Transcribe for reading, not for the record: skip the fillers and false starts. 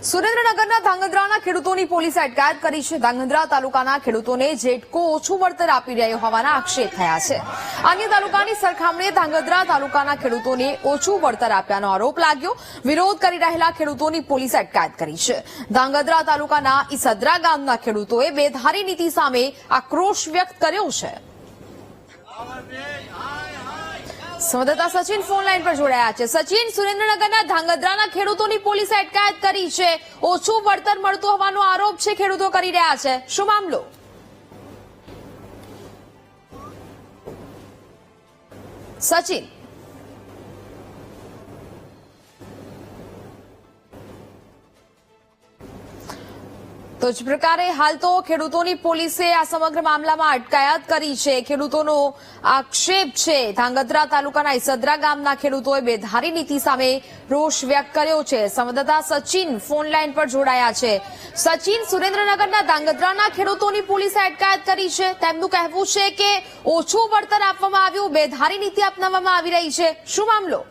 સુરેન્દ્રનગરના ધાંગધ્રાના ખેડૂતોની પોલીસે અટકાયત કરી છે। ધાંગધ્રા તાલુકાના ખેડૂતોને જેટકો ઓછું વળતર આપી રહ્યો હોવાના આક્ષેપ થયા છે। અન્ય તાલુકાની સરખામણીએ ધાંગધ્રા તાલુકાના ખેડૂતોને ઓછું વળતર આપ્યાનો આરોપ લાગ્યો। વિરોધ કરી રહેલા ખેડૂતોની પોલીસે અટકાયત કરી છે। ધાંગધ્રા તાલુકાના ઈસદરા ગામના ખેડૂતોએ બેધારી નીતિ સામે આક્રોશ વ્યક્ત કર્યો છે। સંવાદદાતા સચિન ફોન લાઈન પર જોડાયા છે। સચિન, સુરેન્દ્રનગરના ધાંગધ્રાના ખેડૂતોની પોલીસે અટકાયત કરી છે। ઓછું વળતર મળતું હોવાનો આરોપ છે ખેડૂતો કરી રહ્યા છે, શું મામલો? સચિન, તો જ પ્રકારે હાલ તો ખેડૂતોની પોલીસે આ સમગ્ર મામલામાં અટકાયત કરી છે। ખેડૂતોનો આક્ષેપ છે ધાંગધ્રા તાલુકાના ઈસદરા ગામના ખેડૂતોએ બેધારી નીતિ સામે રોષ વ્યક્ત કર્યો છે। સંવાદદાતા સચિન ફોન લાઈન પર જોડાયા છે। સચિન, સુરેન્દ્રનગરના ધાંગધ્રાના ખેડૂતોની પોલીસે અટકાયત કરી છે। તેમનું કહેવું છે કે ઓછું વળતર આપવામાં આવ્યું, બેધારી નીતિ અપનાવવામાં આવી રહી છે, શું મામલો?